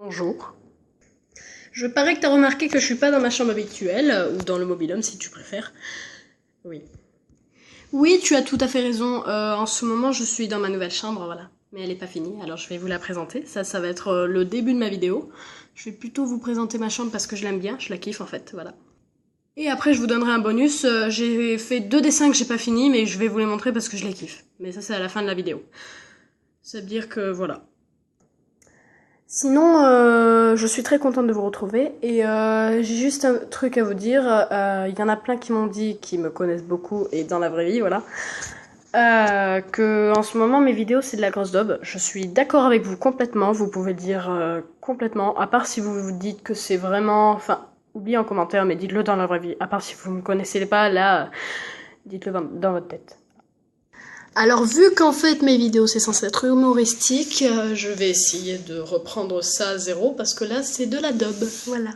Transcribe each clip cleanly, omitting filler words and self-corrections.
Bonjour. Je parie que t'as remarqué que je suis pas dans ma chambre habituelle, ou dans le mobil-home si tu préfères. Oui. Oui, tu as tout à fait raison. En ce moment, je suis dans ma nouvelle chambre, voilà. Mais elle est pas finie, alors je vais vous la présenter. Ça va être le début de ma vidéo. Je vais plutôt vous présenter ma chambre parce que je l'aime bien, je la kiffe en fait, voilà. Et après, je vous donnerai un bonus. J'ai fait 2 dessins que j'ai pas fini, mais je vais vous les montrer parce que je les kiffe. Mais ça, c'est à la fin de la vidéo. Ça veut dire que voilà. Sinon, je suis très contente de vous retrouver et j'ai juste un truc à vous dire. Il y en a plein qui m'ont dit, qui me connaissent beaucoup et dans la vraie vie, voilà, que en ce moment mes vidéos c'est de la grosse daube. Je suis d'accord avec vous complètement. Vous pouvez le dire complètement. À part si vous vous dites que c'est vraiment, enfin, oubliez en commentaire, mais dites-le dans la vraie vie. À part si vous me connaissez pas, là, dites-le dans votre tête. Alors vu qu'en fait mes vidéos c'est censé être humoristique, je vais essayer de reprendre ça à zéro parce que là c'est de la daube, voilà.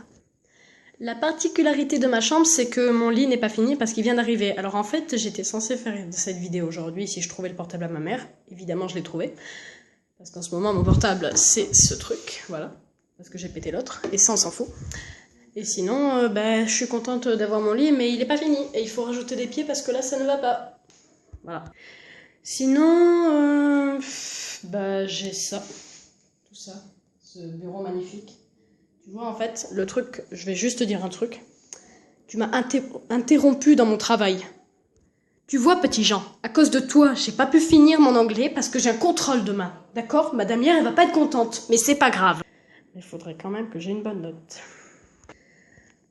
La particularité de ma chambre c'est que mon lit n'est pas fini parce qu'il vient d'arriver. Alors en fait j'étais censée faire cette vidéo aujourd'hui si je trouvais le portable à ma mère. Évidemment je l'ai trouvé. Parce qu'en ce moment mon portable c'est ce truc, voilà. Parce que j'ai pété l'autre et ça on s'en fout. Et sinon je suis contente d'avoir mon lit mais il est pas fini. Et il faut rajouter des pieds parce que là ça ne va pas. Voilà. Sinon, j'ai ça, tout ça, ce bureau magnifique. Tu vois, en fait, le truc, je vais juste te dire un truc. Tu m'as interrompu dans mon travail. Tu vois, petit Jean, à cause de toi, j'ai pas pu finir mon anglais parce que j'ai un contrôle demain. D'accord? Madame hier, elle va pas être contente, mais c'est pas grave. Il faudrait quand même que j'ai une bonne note.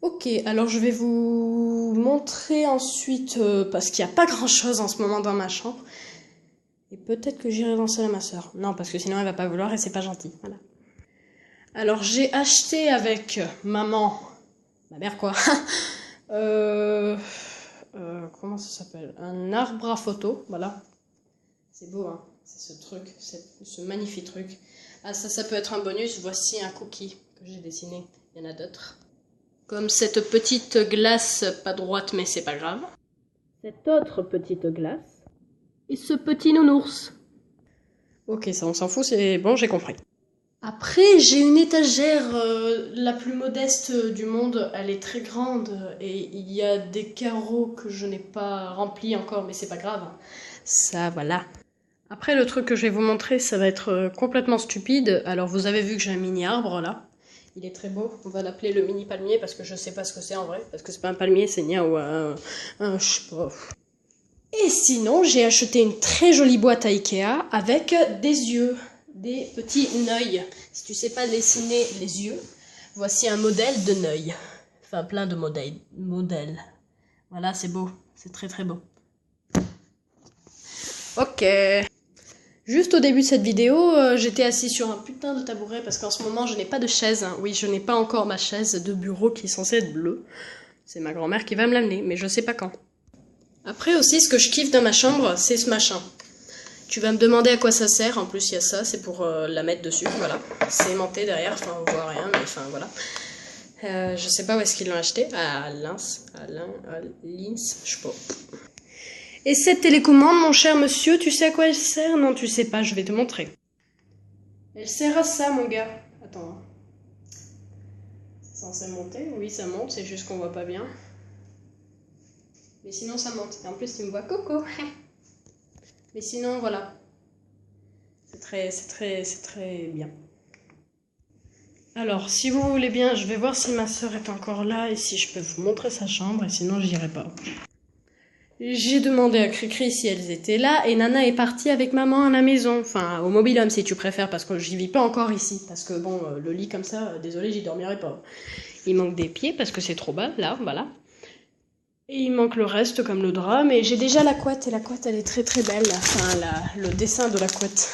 Ok, alors je vais vous montrer ensuite, parce qu'il n'y a pas grand chose en ce moment dans ma chambre. Et peut-être que j'irai danser à ma soeur. Non, parce que sinon elle va pas vouloir et c'est pas gentil. Voilà. Alors j'ai acheté avec maman, ma mère quoi, comment ça s'appelle? Un arbre à photo, voilà. C'est beau, hein, c'est ce truc, ce magnifique truc. Ah ça peut être un bonus, voici un cookie que j'ai dessiné, il y en a d'autres. Comme cette petite glace, pas droite mais c'est pas grave. Cette autre petite glace. Et ce petit nounours. Ok, ça on s'en fout, c'est bon, j'ai compris. Après, j'ai une étagère la plus modeste du monde. Elle est très grande et il y a des carreaux que je n'ai pas remplis encore, mais c'est pas grave. Ça, voilà. Après, le truc que je vais vous montrer, ça va être complètement stupide. Alors, vous avez vu que j'ai un mini arbre là. Il est très beau. On va l'appeler le mini palmier parce que je sais pas ce que c'est en vrai. Parce que c'est pas un palmier, c'est ou je sais pas. Et sinon, j'ai acheté une très jolie boîte à Ikea avec des yeux, des petits neuils. Si tu sais pas dessiner les yeux, voici un modèle de neuil. Enfin, plein de modèles. Voilà, c'est beau. C'est très très beau. Ok. Juste au début de cette vidéo, j'étais assise sur un putain de tabouret parce qu'en ce moment, je n'ai pas de chaise. Oui, je n'ai pas encore ma chaise de bureau qui est censée être bleue. C'est ma grand-mère qui va me l'amener, mais je sais pas quand. Après aussi, ce que je kiffe dans ma chambre, c'est ce machin. Tu vas me demander à quoi ça sert, en plus il y a ça, c'est pour la mettre dessus, voilà. C'est aimanté derrière, enfin on voit rien, mais enfin voilà. Je sais pas où est-ce qu'ils l'ont acheté, à Linz, je sais pas. Et cette télécommande, mon cher monsieur, tu sais à quoi elle sert? Non, tu sais pas, je vais te montrer. Elle sert à ça, mon gars. Attends. C'est censé monter? Oui, ça monte, c'est juste qu'on voit pas bien. Mais sinon ça monte. Et en plus tu me vois coco. Mais sinon voilà. C'est très bien. Alors si vous voulez bien, je vais voir si ma soeur est encore là et si je peux vous montrer sa chambre et sinon j'irai pas. J'ai demandé à Cricri si elles étaient là et Nana est partie avec maman à la maison. Enfin au mobil-home si tu préfères parce que j'y vis pas encore ici. Parce que bon, le lit comme ça, désolé j'y dormirai pas. Il manque des pieds parce que c'est trop bas là, voilà. Et il manque le reste comme le drap, mais j'ai déjà la couette et la couette elle est très très belle. Enfin le dessin de la couette.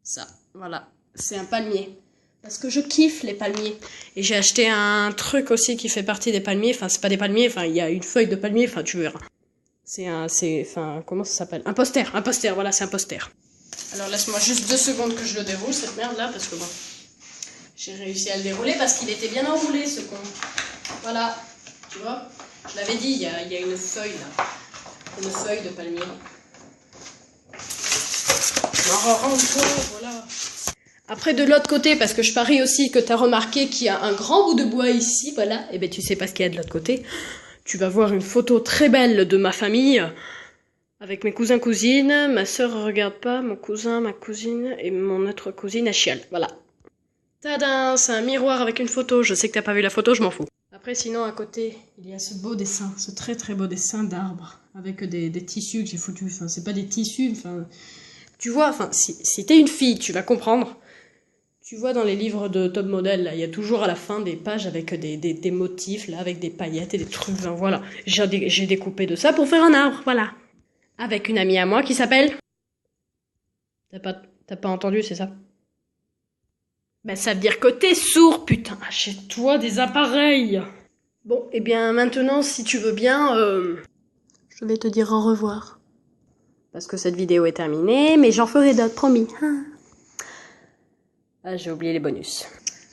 Ça, voilà, c'est un palmier. Parce que je kiffe les palmiers. Et j'ai acheté un truc aussi qui fait partie des palmiers. Enfin c'est pas des palmiers, enfin il y a une feuille de palmier, enfin tu verras. Comment ça s'appelle? Un poster, voilà c'est un poster. Alors laisse-moi juste 2 secondes que je le déroule cette merde là parce que bon. J'ai réussi à le dérouler parce qu'il était bien enroulé ce con. Voilà. Tu vois, je l'avais dit, il y a une feuille là, une feuille de palmier. Alors, rends-toi, voilà. Après, de l'autre côté, parce que je parie aussi que tu as remarqué qu'il y a un grand bout de bois ici, voilà, et ben tu sais pas ce qu'il y a de l'autre côté. Tu vas voir une photo très belle de ma famille, avec mes cousins, cousines, ma sœur regarde pas, mon cousin, ma cousine, et mon autre cousine, elle chiale, voilà. Tadam, c'est un miroir avec une photo, je sais que t'as pas vu la photo, je m'en fous. Après, sinon, à côté, il y a ce beau dessin, ce très très beau dessin d'arbre, avec des tissus que j'ai foutus, enfin, c'est pas des tissus, enfin... Tu vois, enfin, si t'es une fille, tu vas comprendre. Tu vois dans les livres de top modèle, là, il y a toujours à la fin des pages avec des motifs, là, avec des paillettes et des trucs, enfin, voilà. J'ai découpé de ça pour faire un arbre, voilà. Avec une amie à moi qui s'appelle... T'as pas entendu, c'est ça? Ben, ça veut dire que t'es sourd, putain. Achète-toi des appareils. Bon, et bien, maintenant, si tu veux bien, je vais te dire au revoir. Parce que cette vidéo est terminée, mais j'en ferai d'autres, promis. Ah, j'ai oublié les bonus.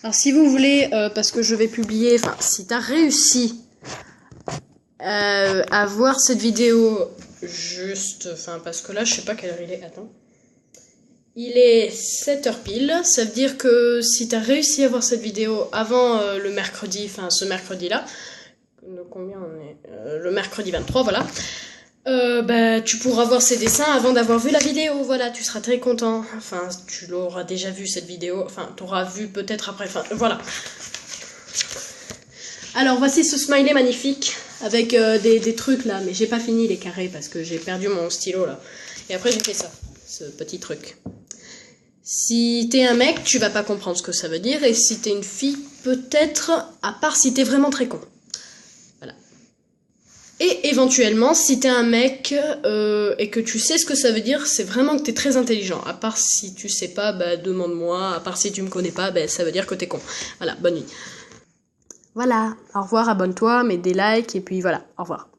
Alors si vous voulez, parce que je vais publier, enfin si t'as réussi à voir cette vidéo juste, enfin parce que là je sais pas quelle heure il est, attends. Il est 7h pile, ça veut dire que si t'as réussi à voir cette vidéo avant le mercredi, enfin ce mercredi là, combien on est le mercredi 23, voilà. Bah, tu pourras voir ces dessins avant d'avoir vu la vidéo, voilà, tu seras très content. Enfin, tu l'auras déjà vu cette vidéo, enfin, t'auras vu peut-être après, enfin, voilà. Alors, voici ce smiley magnifique, avec des trucs là, mais j'ai pas fini les carrés parce que j'ai perdu mon stylo là. Et après, j'ai fait ça, ce petit truc. Si t'es un mec, tu vas pas comprendre ce que ça veut dire, et si t'es une fille, peut-être, à part si t'es vraiment très con. Et éventuellement, si t'es un mec et que tu sais ce que ça veut dire, c'est vraiment que t'es très intelligent. À part si tu sais pas, bah demande-moi. À part si tu me connais pas, bah ça veut dire que t'es con. Voilà, bonne nuit. Voilà, au revoir, abonne-toi, mets des likes et puis voilà, au revoir.